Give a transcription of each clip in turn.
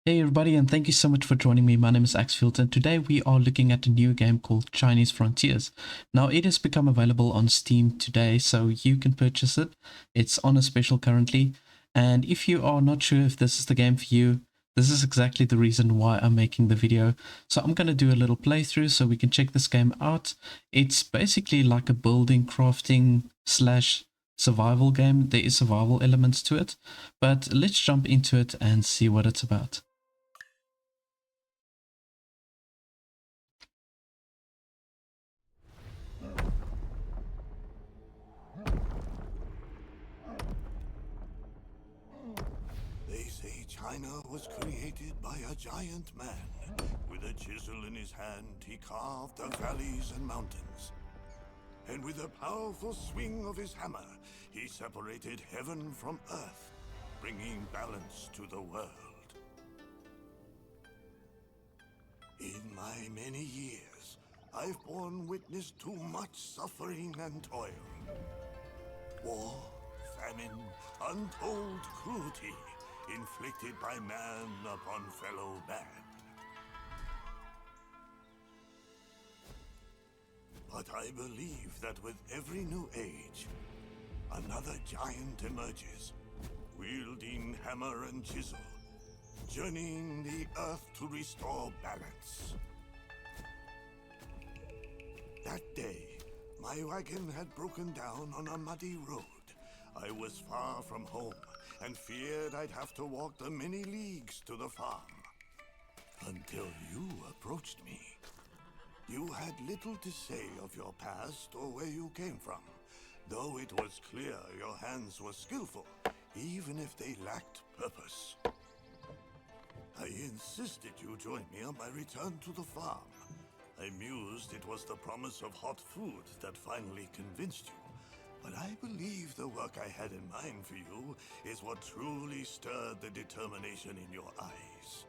Hey everybody, and thank you so much for joining me. My name is Axfield, and today we are looking at a new game called Chinese Frontiers. Now it has become available on Steam today, so you can purchase it. It's on a special currently, and if you are not sure if this is the game for you, this is exactly the reason why I'm making the video. So I'm going to do a little playthrough so we can check this game out. It's basically like a building, crafting slash survival game. There is survival elements to it, but let's jump into it and see what it's about. They say China was created by a giant man. With a chisel in his hand, he carved the valleys and mountains. And with a powerful swing of his hammer, he separated heaven from earth, bringing balance to the world. In my many years, I've borne witness to much suffering and toil. War, famine, untold cruelty, inflicted by man upon fellow man. But I believe that with every new age, another giant emerges, wielding hammer and chisel, journeying the earth to restore balance. That day, my wagon had broken down on a muddy road. I was far from home and feared I'd have to walk the many leagues to the farm. Until you approached me. You had little to say of your past or where you came from, though it was clear your hands were skillful, even if they lacked purpose. I insisted you join me on my return to the farm. I mused it was the promise of hot food that finally convinced you. But I believe the work I had in mind for you is what truly stirred the determination in your eyes.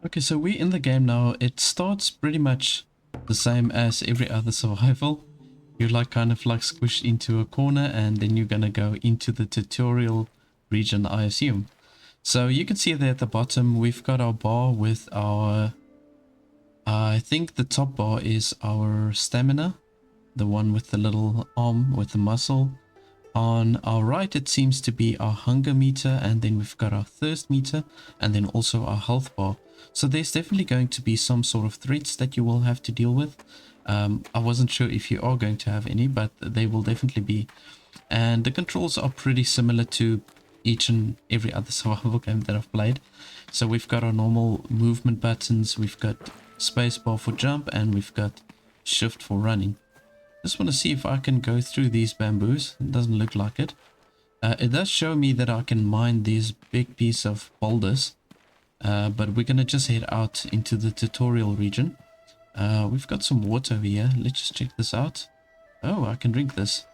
Okay, so we're in the game now. It starts pretty much the same as every other survival. You're like kind of like squished into a corner, and then you're gonna go into the tutorial region, I assume. So you can see there at the bottom we've got our bar with our I think the top bar is our stamina, the one with the little arm with the muscle. On our right it seems to be our hunger meter, and then we've got our thirst meter, and then also our health bar. So there's definitely going to be some sort of threats that you will have to deal with. I wasn't sure if you are going to have any, but they will definitely be. And the controls are pretty similar to each and every other survival game that I've played. So we've got our normal movement buttons, we've got spacebar for jump, and we've got shift for running. Just want to see if I can go through these bamboos. It doesn't look like it. It does show me that I can mine these big piece of boulders. But we're going to just head out into the tutorial region. We've got some water over here. Let's just check this out. Oh, I can drink this.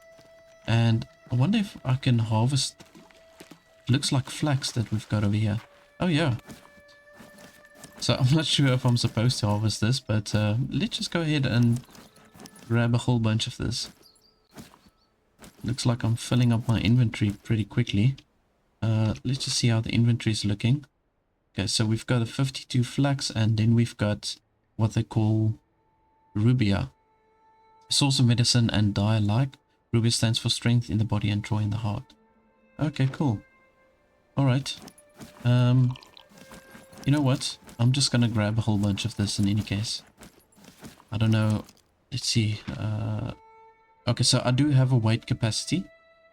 And I wonder if I can harvest. It looks like flax that we've got over here. Oh yeah. So I'm not sure if I'm supposed to harvest this, but let's just go ahead and grab a whole bunch of this. Looks like I'm filling up my inventory pretty quickly. Let's just see how the inventory is looking. Okay, so we've got a 52 flax, and then we've got what they call rubia. Source of medicine and dye alike. Rubia stands for strength in the body and joy in the heart. Okay, cool. Alright. You know what? I'm just gonna grab a whole bunch of this in any case. I don't know. Let's see. Okay, so I do have a weight capacity.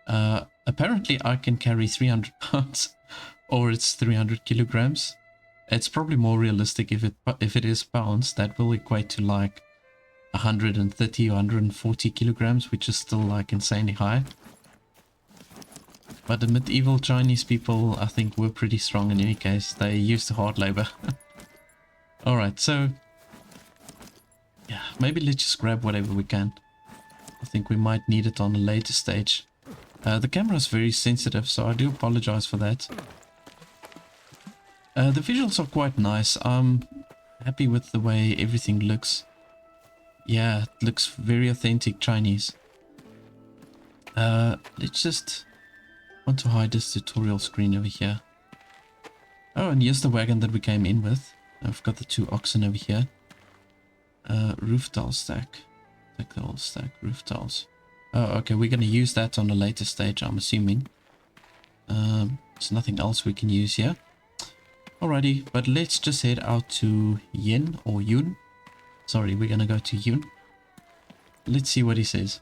Apparently I can carry 300 pounds. Or it's 300 kilograms. It's probably more realistic if it is pounds. That will equate to like 130 or 140 kilograms, which is still like insanely high. But the medieval Chinese people, I think, were pretty strong in any case. They used to hard labor. Alright, so... yeah, maybe let's just grab whatever we can. I think we might need it on a later stage. The camera is very sensitive, so I do apologize for that. The visuals are quite nice. I'm happy with the way everything looks. Yeah, it looks very authentic Chinese. Let's just... want to hide this tutorial screen over here. Oh, and here's the wagon that we came in with. I've got the 2 oxen over here. Roof tile stack. Take the whole stack. Roof tiles. Oh, okay, we're going to use that on a later stage, I'm assuming. There's nothing else we can use here. Alrighty, but let's just head out to Yin or Yun. Sorry, we're going to go to Yun. Let's see what he says.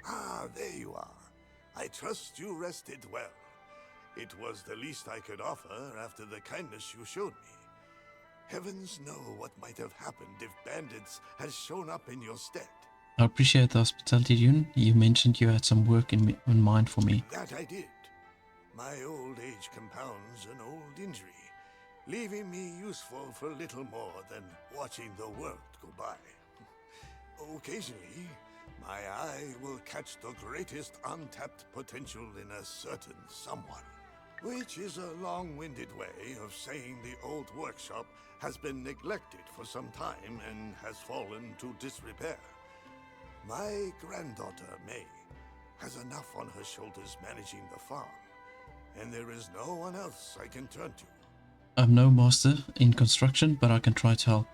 Ah, there you are. I trust you rested well. It was the least I could offer after the kindness you showed me. Heavens know what might have happened if bandits had shown up in your stead. I appreciate the hospitality, Yun. You mentioned you had some work in mind for me. That I did. My old age compounds an old injury, leaving me useful for little more than watching the world go by. Occasionally, my eye will catch the greatest untapped potential in a certain someone, which is a long-winded way of saying the old workshop has been neglected for some time and has fallen to disrepair. My granddaughter, May, has enough on her shoulders managing the farm, and there is no one else I can turn to. I'm no master in construction, but I can try to help.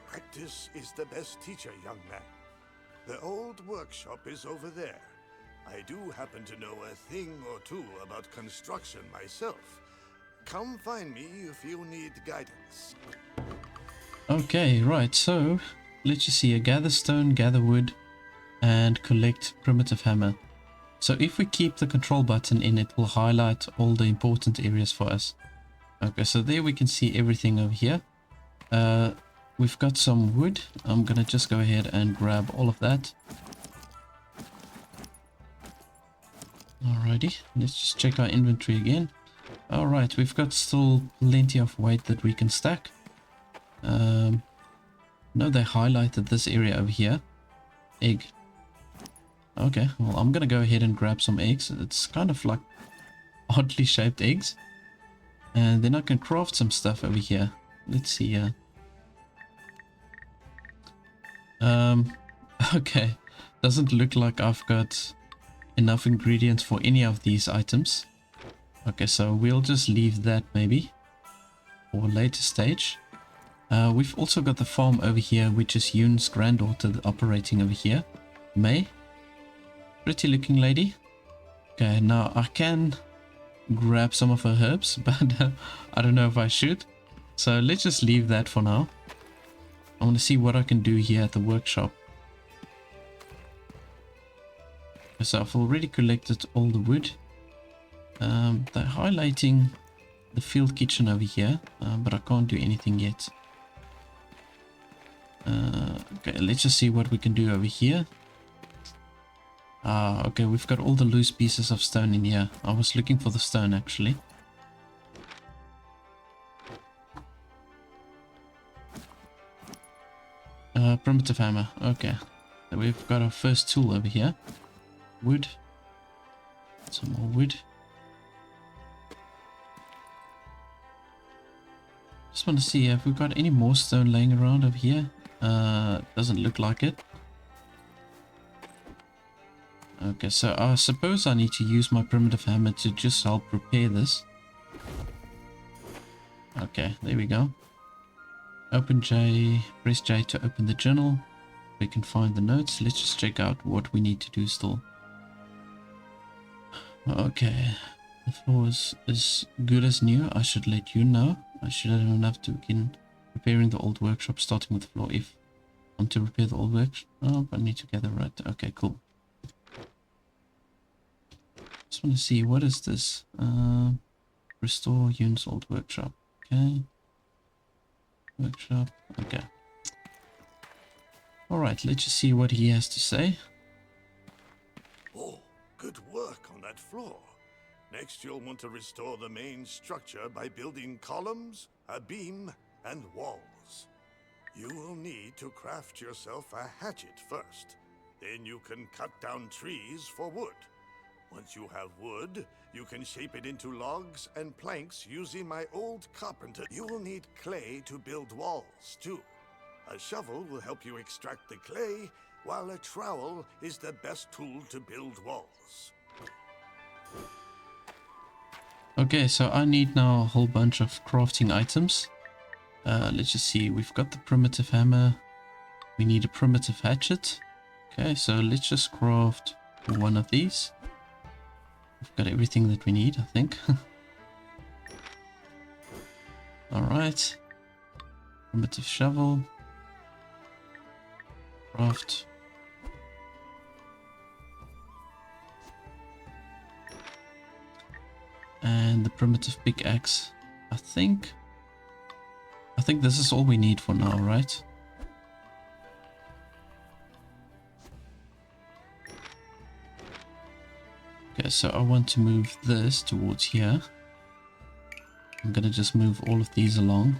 Practice is the best teacher, young man. The old workshop is over there. I do happen to know a thing or two about construction myself. Come find me if you need guidance. Okay, right, so let's just see. Gather stone, gather wood, and collect primitive hammer. So if we keep the control button in, it will highlight all the important areas for us. Okay, so there we can see everything over here. We've got some wood. I'm gonna just go ahead and grab all of that. Alrighty, let's just check our inventory again. Alright, we've got still plenty of weight that we can stack. No, they highlighted this area over here. Egg. Okay, well, I'm gonna go ahead and grab some eggs. It's kind of like oddly shaped eggs. And then I can craft some stuff over here. Let's see here. Okay. Doesn't look like I've got enough ingredients for any of these items. Okay, so we'll just leave that maybe for a later stage. We've also got the farm over here, which is Yoon's granddaughter operating over here. May. Pretty looking lady. Okay, now I can grab some of her herbs, but I don't know if I should. So let's just leave that for now. I want to see what I can do here at the workshop. So I've already collected all the wood. They're highlighting the field kitchen over here, but I can't do anything yet. Okay, let's just see what we can do over here. Okay, we've got all the loose pieces of stone in here. I was looking for the stone actually. Primitive hammer. Okay, so we've got our first tool over here. Wood. Some more wood. Just want to see if we've got any more stone laying around over here. Doesn't look like it. Okay, so I suppose I need to use my primitive hammer to just help repair this. Okay, there we go. Open J, press J to open the journal. We can find the notes. Let's just check out what we need to do still. Okay, the floor is as good as new. I should let you know. I should have enough to begin repairing the old workshop, starting with floor F. I want to repair the old workshop. Oh, I need to gather right. Okay, cool. Just want to see, what is this? Restore Yoon's old workshop. Okay. Workshop. Okay. Alright, let's just see what he has to say. Oh, good work on that floor. Next, you'll want to restore the main structure by building columns, a beam, and walls. You will need to craft yourself a hatchet first. Then you can cut down trees for wood. Once you have wood, you can shape it into logs and planks using my old carpenter. You will need clay to build walls, too. A shovel will help you extract the clay, while a trowel is the best tool to build walls. Okay, so I need now a whole bunch of crafting items. Let's just see, we've got the primitive hammer. We need a primitive hatchet. Okay, so let's just craft one of these. We've got everything that we need, I think. Alright. Primitive shovel. Craft. And the primitive pickaxe. I think this is all we need for now, right? Okay, so I want to move this towards here. I'm gonna just move all of these along.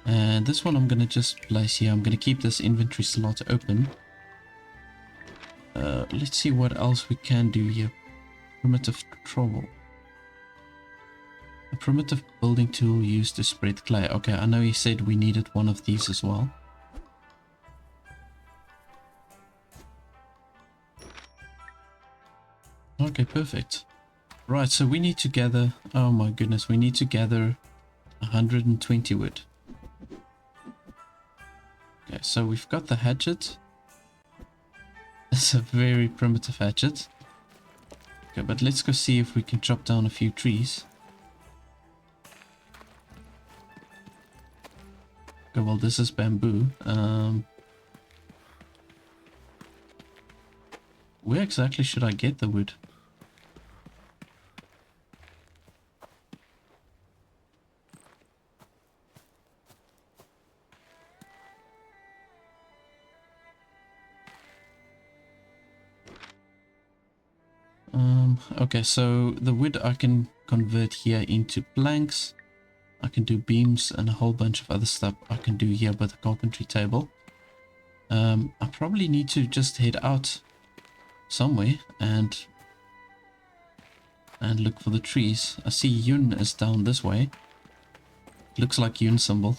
And this one I'm gonna just place here. I'm gonna keep this inventory slot open. Let's see what else we can do here. Primitive trowel. A primitive building tool used to spread clay. Okay, I know he said we needed one of these as well. Okay, perfect. Right, so we need to gather... Oh my goodness, we need to gather 120 wood. Okay, so we've got the hatchet. It's a very primitive hatchet. Okay, but let's go see if we can chop down a few trees. Okay, well, this is bamboo. Where exactly should I get the wood? Okay, so the wood I can convert here into planks. I can do beams and a whole bunch of other stuff I can do here with the carpentry table. I probably need to just head out somewhere and look for the trees. I see Yun is down this way. Looks like Yun symbol.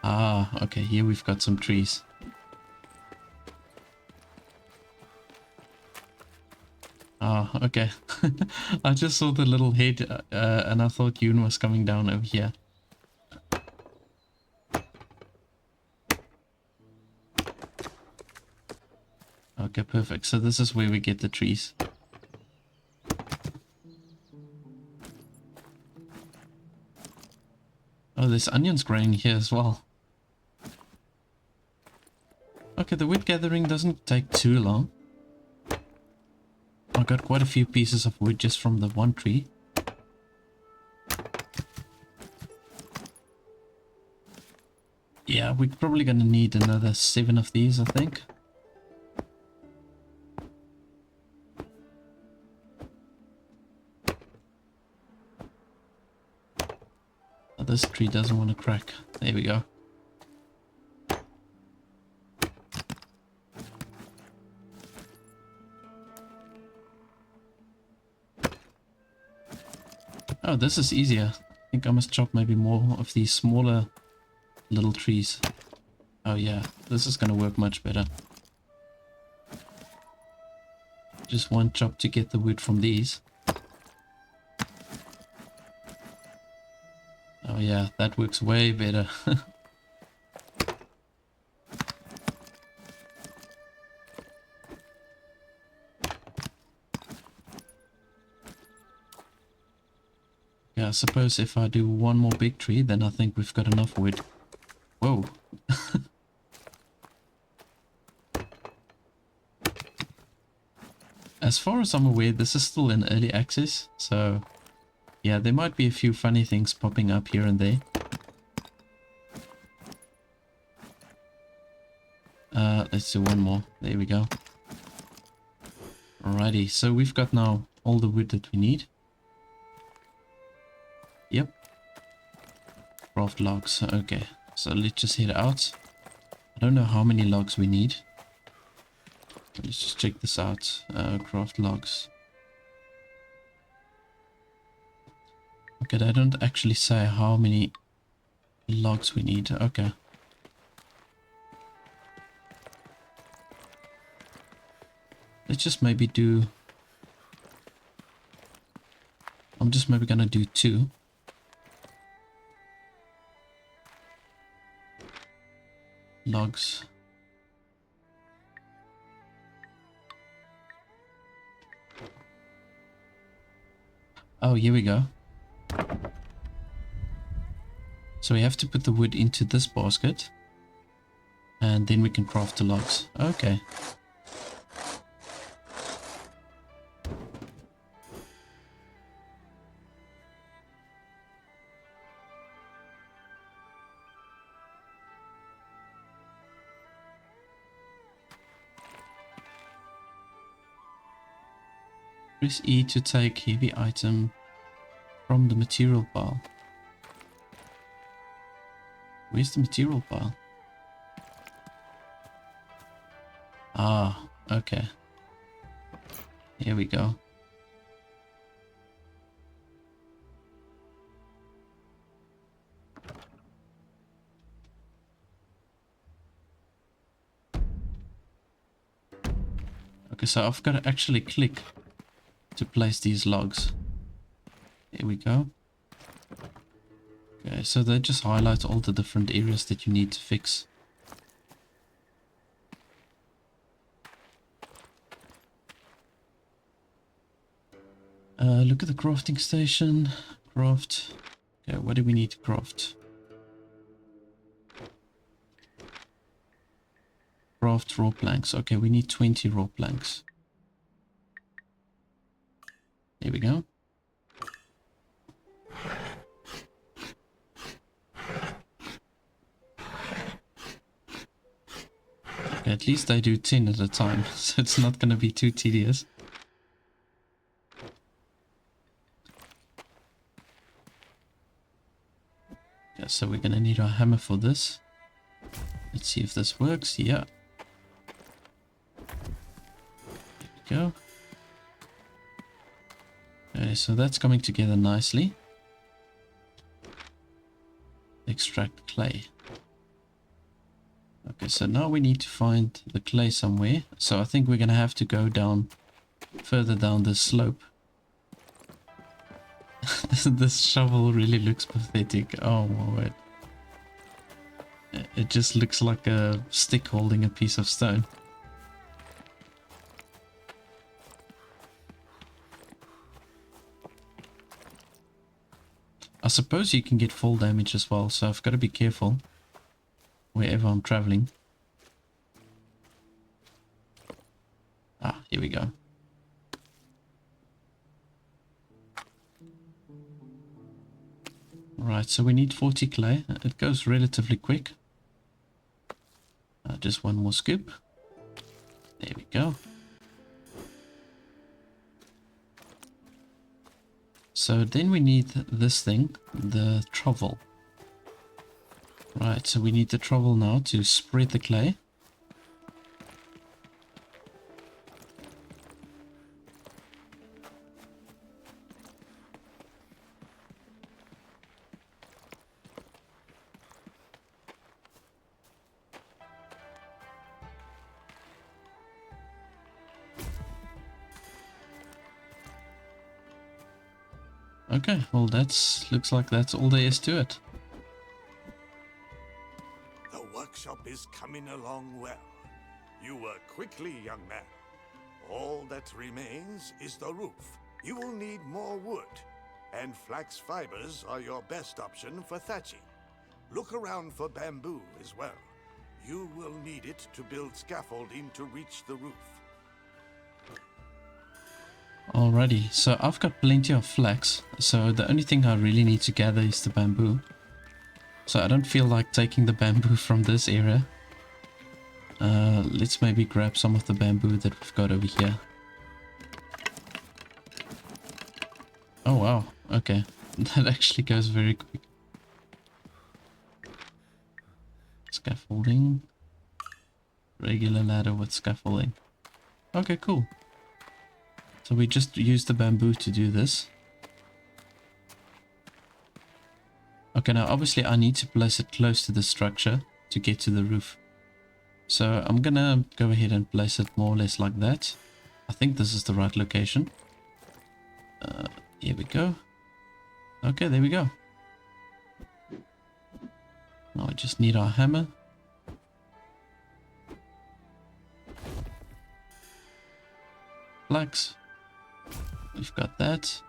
Ah, okay, here we've got some trees. Ah, okay. I just saw the little head and I thought Yoon was coming down over here. Okay, perfect. So this is where we get the trees. Oh, there's onions growing here as well. Okay, the wood gathering doesn't take too long. I got quite a few pieces of wood just from the one tree. Yeah, we're probably gonna need another 7 of these, I think. Oh, this tree doesn't want to crack. There we go. Oh, this is easier. I think I must chop maybe more of these smaller little trees. Oh yeah, this is gonna work much better. Just one chop to get the wood from these. Oh yeah, that works way better. Yeah, I suppose if I do one more big tree, then I think we've got enough wood. Whoa. As far as I'm aware, this is still in early access, so yeah, there might be a few funny things popping up here and there. Let's do one more. There we go. Alrighty, so we've got now all the wood that we need. Yep. Craft logs. Okay, so let's just head out. I don't know how many logs we need. Let's just check this out. Craft logs. Okay, they don't actually say how many logs we need. Okay. Let's just maybe do... I'm just maybe gonna do 2. Logs. Oh, here we go. So we have to put the wood into this basket. And then we can craft the logs. Okay. Press E to take heavy item from the material pile. Where's the material pile? Ah, okay. Here we go. Okay, so I've got to actually click to place these logs. There we go. Okay, so they just highlight all the different areas that you need to fix. Look at the crafting station. Craft. Okay, what do we need to craft? Craft raw planks. Okay, we need 20 raw planks. There we go. Okay, at least I do 10 at a time, so it's not going to be too tedious. Okay, so we're going to need our hammer for this. Let's see if this works. Yeah. There we go. Okay, so that's coming together nicely. Extract clay. Okay, so now we need to find the clay somewhere. So I think we're going to have to go down, further down this slope. This shovel really looks pathetic. Oh my word. It just looks like a stick holding a piece of stone. I suppose you can get fall damage as well, so I've got to be careful wherever I'm traveling. Ah, here we go. Right, so we need 40 clay. It goes relatively quick. Just one more scoop. There we go. So then we need this thing, the trowel. Right, so we need the trowel now to spread the clay. Okay, well looks like that's all there is to it. The workshop is coming along well. You work quickly, young man. All that remains is the roof. You will need more wood, and flax fibers are your best option for thatching. Look around for bamboo as well. You will need it to build scaffolding to reach the roof. Alrighty, so I've got plenty of flax, so the only thing I really need to gather is the bamboo. So I don't feel like taking the bamboo from this area. Let's maybe grab some of the bamboo that we've got over here. Oh wow, okay. That actually goes very quick. Scaffolding. Regular ladder with scaffolding. Okay, cool. So we just use the bamboo to do this. Okay, now obviously I need to place it close to the structure to get to the roof. So I'm gonna go ahead and place it more or less like that. I think this is the right location. Here we go. Okay, there we go. Now I just need our hammer. Flax. We've got that.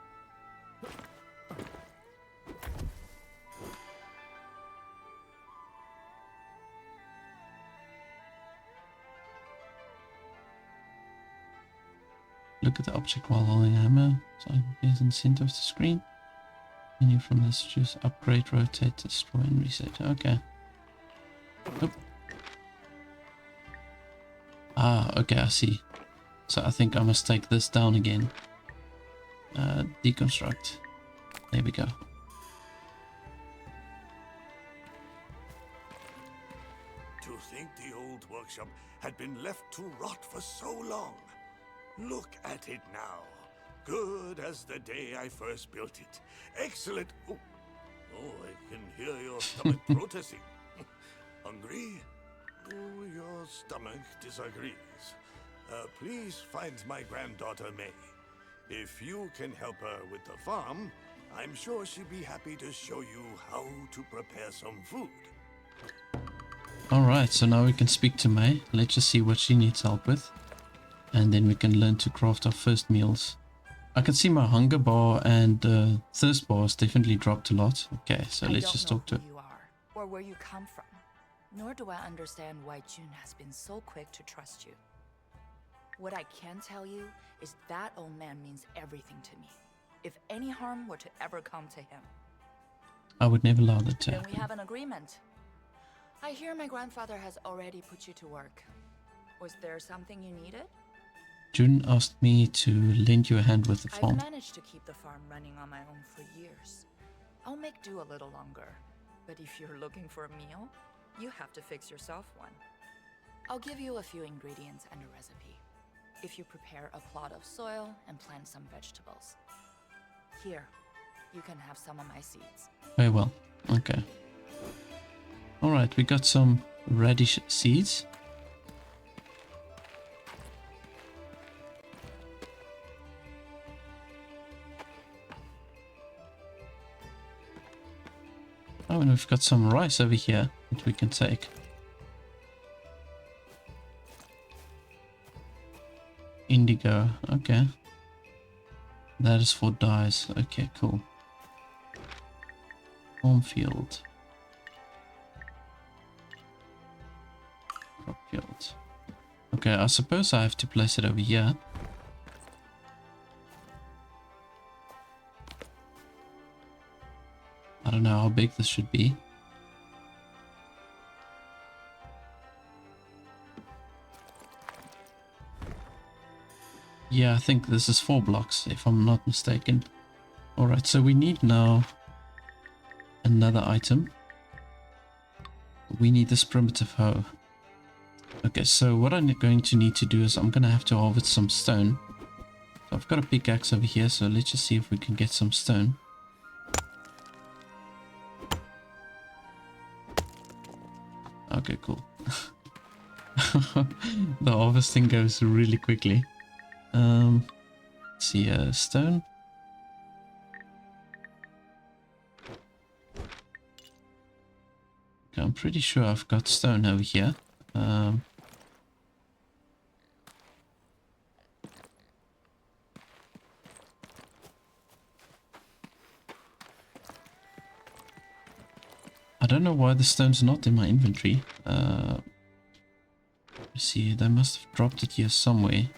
Look at the object while holding a hammer. So it's in the center of the screen. Menu from this, choose upgrade, rotate, destroy, and reset. Okay. Oop. Ah, okay, I see. So I think I must take this down again. Deconstruct. There we go. To think the old workshop had been left to rot for so long. Look at it now. Good as the day I first built it. Excellent. Oh, I can hear your stomach protesting. Hungry? Oh, your stomach disagrees. Please find my granddaughter May. If you can help her with the farm, I'm sure she'd be happy to show you how to prepare some food. Alright, so now we can speak to May. Let's just see what she needs help with. And then we can learn to craft our first meals. I can see my hunger bar and thirst bars definitely dropped a lot. Okay, so let's just talk to her. I don't know who you are or where you come from, nor do I understand why June has been so quick to trust you. What I can tell you is that old man means everything to me. If any harm were to ever come to him, I would never allow that to then we happen. have an agreement. I hear my grandfather has already put you to work. Was there something you needed? June asked me to lend you a hand with the farm. I've managed to keep the farm running on my own for years. I'll make do a little longer. But if you're looking for a meal, you have to fix yourself one. I'll give you a few ingredients and a recipe. If you prepare a plot of soil and plant some vegetables. Here, you can have some of my seeds. Very well. Okay. Alright, we got some radish seeds. Oh, and we've got some rice over here that we can take. Indigo, okay. That is for dyes. Okay, cool. Cornfield. Crop field. Okay, I suppose I have to place it over here. I don't know how big this should be. Yeah, I think this is 4 blocks, if I'm not mistaken. Alright, so we need now another item. We need this primitive hoe. Okay, so what I'm going to need to do is I'm going to have to harvest some stone. So I've got a pickaxe over here, so let's just see if we can get some stone. Okay, cool. The harvesting goes really quickly. Let's see, stone. Okay, I'm pretty sure I've got stone over here. I don't know why the stone's not in my inventory. Let's see, they must have dropped it here somewhere.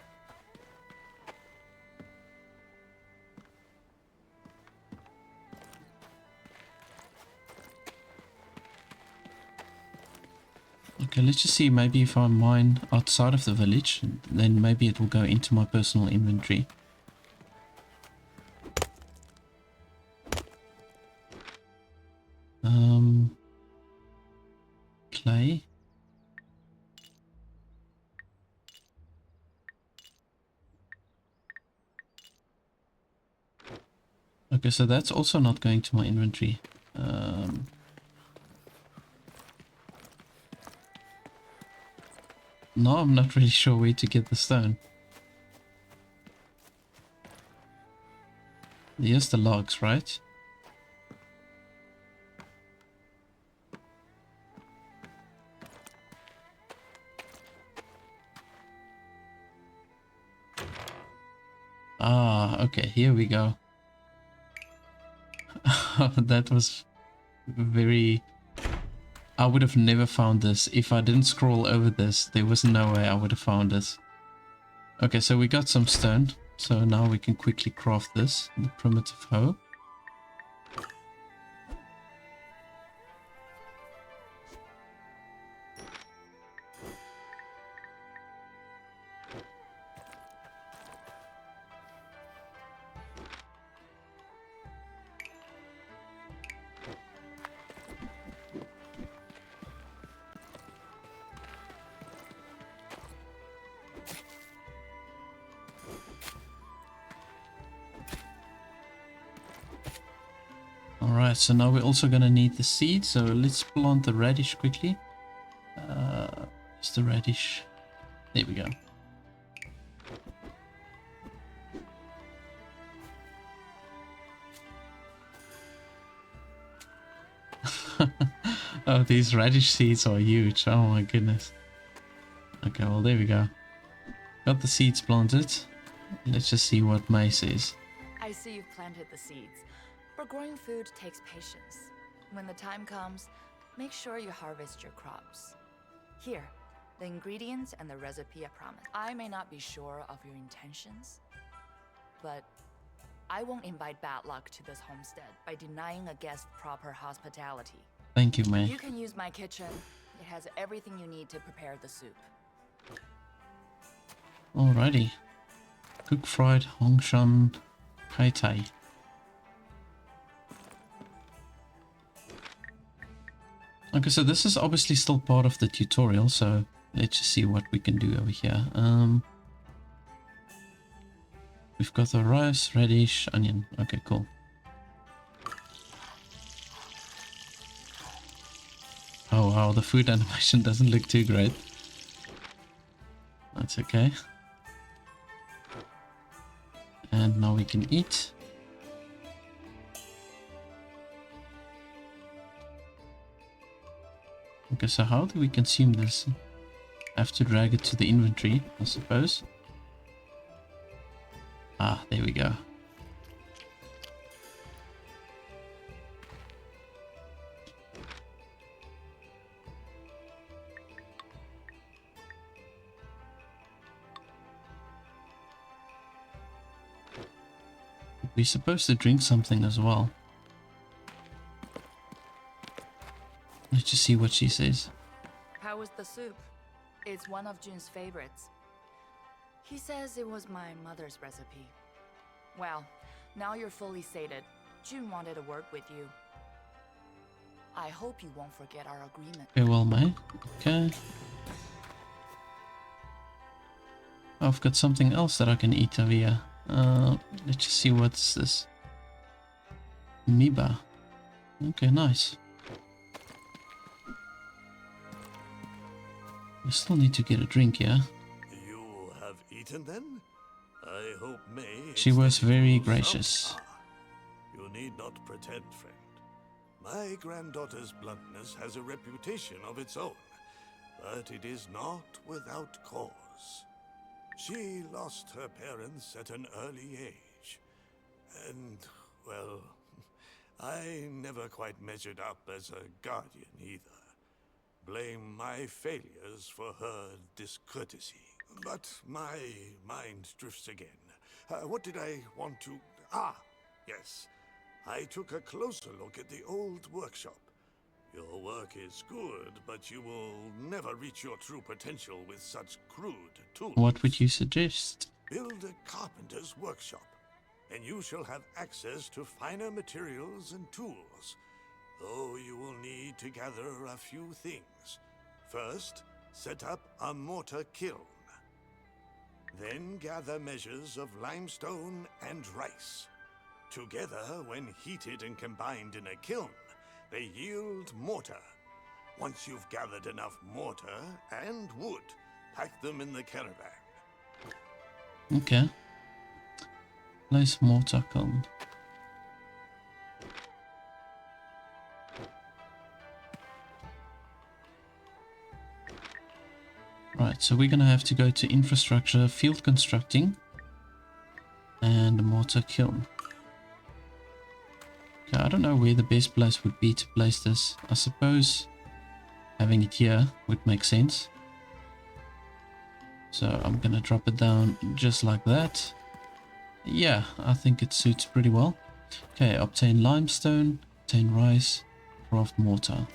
Okay, let's just see, maybe if I mine outside of the village, then maybe it will go into my personal inventory. Okay, so that's also not going to my inventory. No, I'm not really sure where to get the stone. Here's the logs, right? Ah, okay, here we go. That was very... I would have never found this. If I didn't scroll over this, there was no way I would have found this. Okay, so we got some stone. So now we can quickly craft this, the primitive hoe. Alright, so now we're also gonna need the seed, so let's plant the radish quickly. Just the radish. There we go. Oh, these radish seeds are huge. Oh my goodness. Okay, well there we go. Got the seeds planted. Let's just see what May says. I see you've planted the seeds, but growing food takes patience. When the time comes, make sure you harvest your crops. Here, the ingredients and the recipe I promise. I may not be sure of your intentions, but I won't invite bad luck to this homestead by denying a guest proper hospitality. Thank you, May. You can use my kitchen. It has everything you need to prepare the soup. Alrighty. Cook fried Hongshan Kai Tai. Okay, so this is obviously still part of the tutorial, so let's just see what we can do over here. We've got the rice, radish, onion. Okay, cool. Oh wow, the food animation doesn't look too great. That's okay. And now we can eat. Okay, so how do we consume this? Have to drag it to the inventory, I suppose. Ah, there we go. We're supposed to drink something as well. Let's just see what she says. How was the soup? It's one of Jun's favorites. He says it was my mother's recipe. Well, now you're fully sated. Jun wanted to work with you. I hope you won't forget our agreement. Okay, well, mate. Okay. I've got something else that I can eat over here. Let's just see what's this. Miba. Okay, nice. We still need to get a drink, yeah? You have eaten then? I hope May... She was very extends you gracious. some- You need not pretend, friend. My granddaughter's bluntness has a reputation of its own, but it is not without cause. She lost her parents at an early age, and, well, I never quite measured up as a guardian either. Blame my failures for her discourtesy. But my mind drifts again. What did I want to... Ah, yes. I took a closer look at the old workshop. Your work is good, but you will never reach your true potential with such crude tools. What would you suggest? Build a carpenter's workshop, and you shall have access to finer materials and tools. Though you will need to gather a few things. First, set up a mortar kiln. Then gather measures of limestone and rice. Together, when heated and combined in a kiln, they yield mortar. Once you've gathered enough mortar and wood, pack them in the caravan. Okay. Place mortar kiln. Right, so we're gonna have to go to infrastructure, field constructing, and mortar kiln. Okay, I don't know where the best place would be to place this. I suppose having it here would make sense. So I'm gonna drop it down just like that. Yeah, I think it suits pretty well. Okay, obtain limestone, obtain rice, craft mortar.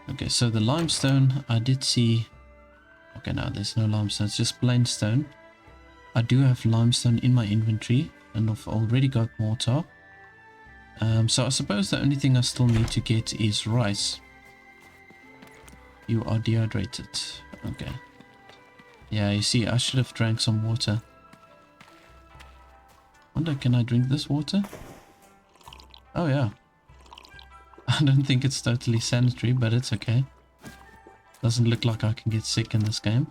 Okay, so the limestone, I did see... Okay, now there's no limestone, it's just plain stone. I do have limestone in my inventory, and I've already got mortar. So I suppose the only thing I still need to get is rice. You are dehydrated. Okay. Yeah, you see, I should have drank some water. Wonder, can I drink this water? Oh yeah. I don't think it's totally sanitary, but it's okay. Doesn't look like I can get sick in this game.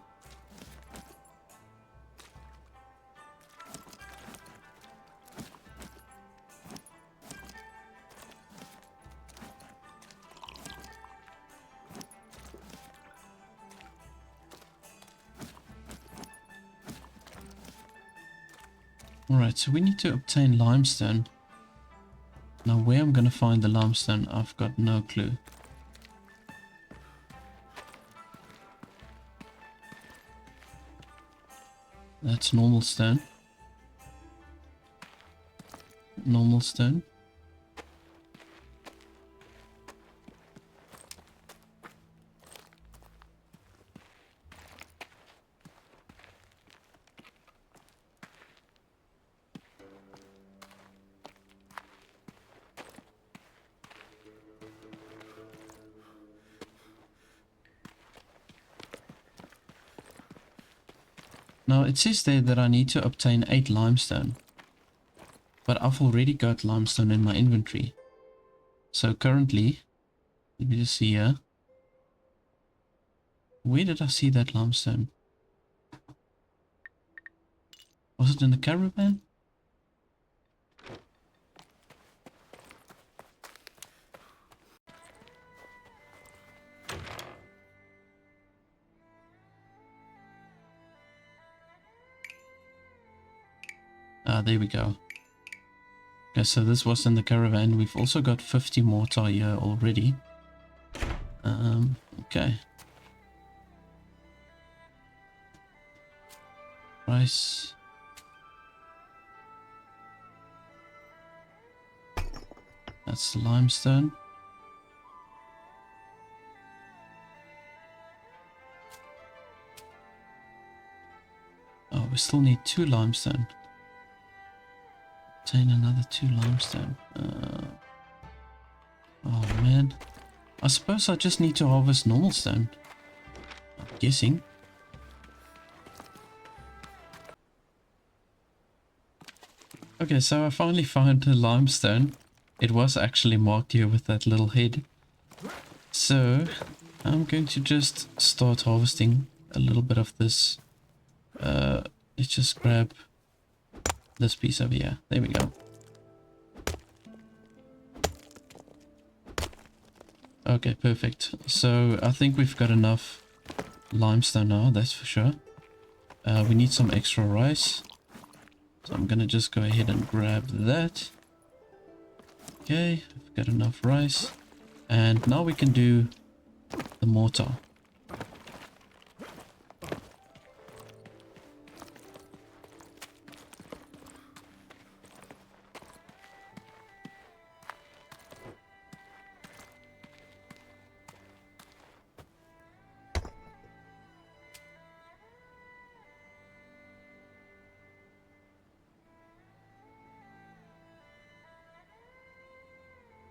Alright, so we need to obtain limestone. Now where I'm gonna find the limestone, I've got no clue. That's normal stone. Normal stone. Now it says there that I need to obtain 8 limestone, but I've already got limestone in my inventory. So currently, let me just see here. Where did I see that limestone? Was it in the caravan? Ah, there we go. Okay, so this was in the caravan. We've also got 50 mortar here already. Okay. Rice. That's the limestone. Oh, we still need 2 limestone. Obtain another 2 limestone. Oh man. I suppose I just need to harvest normal stone. I'm guessing. Okay, so I finally found a limestone. It was actually marked here with that little head. So I'm going to just start harvesting a little bit of this. Let's just grab this piece over here. There we go. Okay, perfect. So I think we've got enough limestone now, that's for sure. We need some extra rice. So I'm gonna just go ahead and grab that. Okay, we've got enough rice. And now we can do the mortar.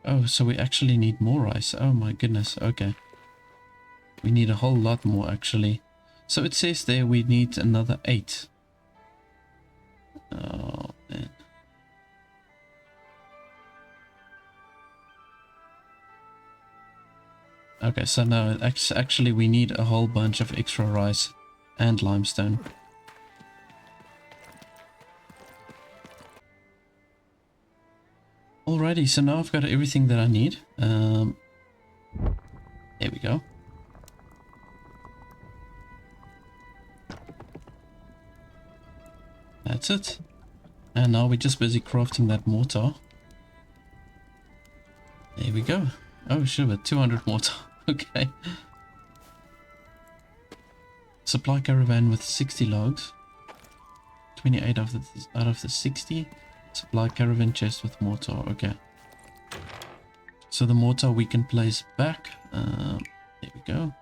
Oh, so we actually need more rice. Oh my goodness, okay. We need a whole lot more actually. So it says there we need another 8. Oh man. Okay, so no, actually we need a whole bunch of extra rice and limestone. Alrighty, so now I've got everything that I need. There we go. That's it. And now we're just busy crafting that mortar. There we go. Oh, shiver, 200 mortar. Okay. Supply caravan with 60 logs. 28 out of the 60. Supply caravan chest with mortar. Okay. So the mortar we can place back. There we go.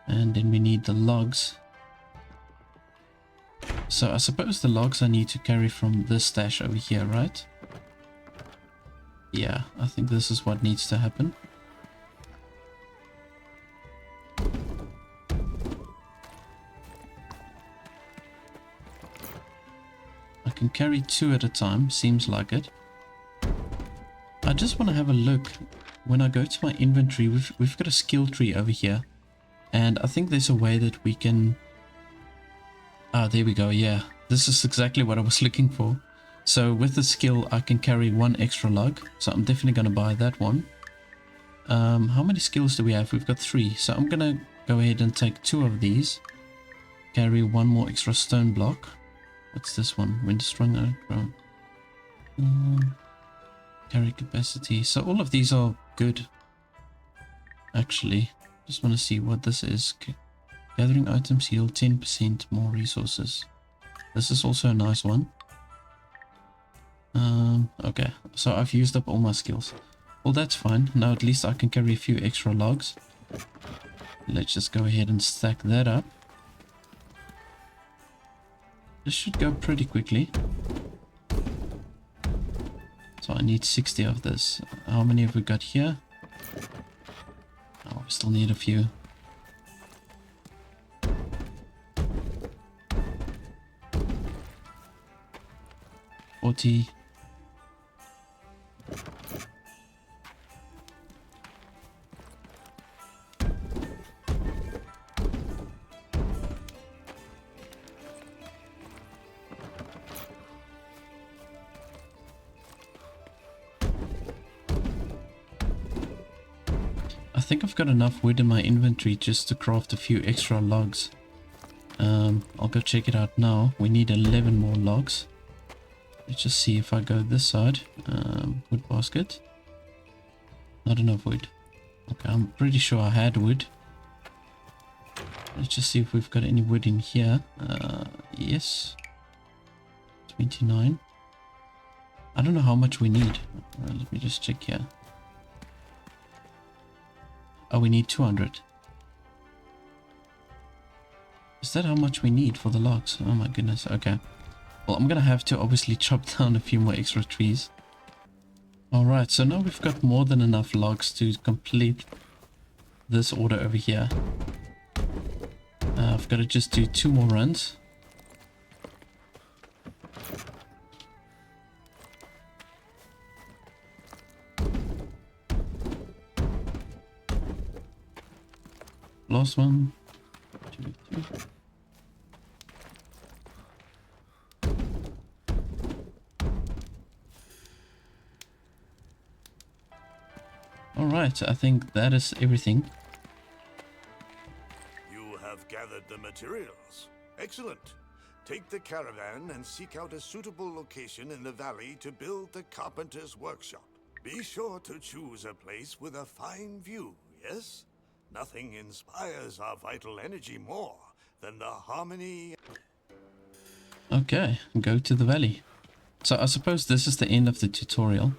And then we need the logs. So I suppose the logs I need to carry from this stash over here, right? Yeah, I think this is what needs to happen. I can carry 2 at a time, seems like it. I just want to have a look. When I go to my inventory, we've got a skill tree over here. And I think there's a way that we can... Ah, there we go, yeah. This is exactly what I was looking for. So with the skill, I can carry 1 extra log. So I'm definitely going to buy that one. How many skills do we have? We've got 3. So I'm going to go ahead and take 2 of these. Carry 1 more extra stone block. What's this one? When strong outgrown. Carry capacity. So all of these are good. Actually, just want to see what this is. Gathering items yield 10% more resources. This is also a nice one. Okay, so I've used up all my skills. Well, that's fine. Now at least I can carry a few extra logs. Let's just go ahead and stack that up. This should go pretty quickly. So I need 60 of this. How many have we got here? Oh, we still need a few. I think I've got enough wood in my inventory just to craft a few extra logs. I'll go check it out now. We need 11 more logs. Let's just see if I go this side. Wood basket. Not enough wood. Okay, I'm pretty sure I had wood. Let's just see if we've got any wood in here. Yes. 29. I don't know how much we need. Let me just check here. Oh, we need 200. Is that how much we need for the logs? Oh my goodness, okay. Well, I'm gonna have to obviously chop down a few more extra trees. Alright, so now we've got more than enough logs to complete this order over here. I've got to just do 2 more runs. Last one. 2. Alright, I think that is everything. You have gathered the materials. Excellent. Take the caravan and seek out a suitable location in the valley to build the carpenter's workshop. Be sure to choose a place with a fine view, yes? Nothing inspires our vital energy more than the harmony. Okay, go to the valley. So I suppose this is the end of the tutorial.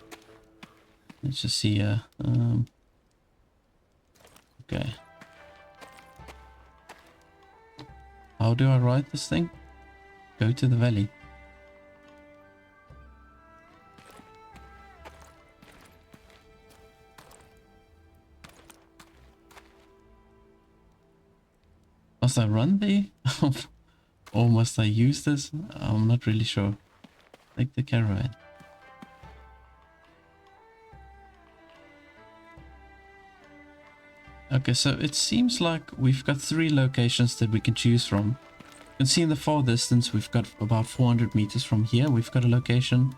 Let's just see here. Okay. How do I ride this thing? Go to the valley. Must I run there? Or must I use this? I'm not really sure. Take the caravan. Okay, so it seems like we've got 3 locations that we can choose from. You can see in the far distance we've got about 400 meters from here. We've got a location,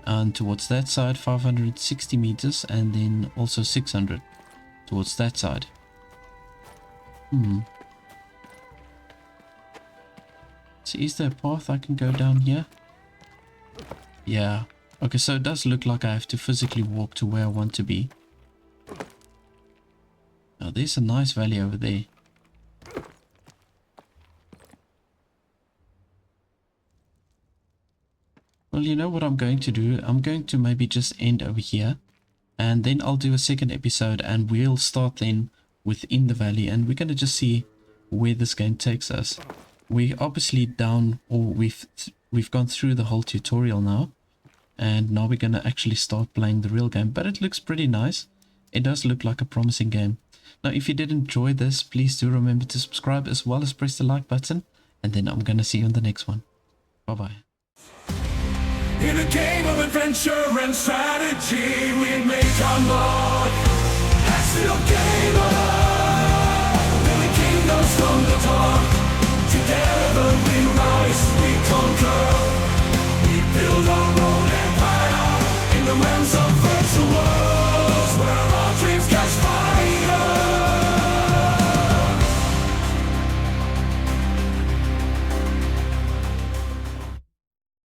and towards that side 560 meters, and then also 600 towards that side. So is there a path I can go down here? Yeah. Okay, so it does look like I have to physically walk to where I want to be. Now there's a nice valley over there. Well, you know what I'm going to do? I'm going to maybe just end over here, and then I'll do a second episode, and we'll start then within the valley, and we're going to just see where this game takes us. We're obviously down, or we've gone through the whole tutorial now, and now we're going to actually start playing the real game. But it looks pretty nice. It does look like a promising game. Now, if you did enjoy this, please do remember to subscribe as well as press the like button, and then I'm going to see you on the next one. Bye-bye. In a game of adventure and strategy, we make our mark. That's your game on. Building kingdoms from the top. Together we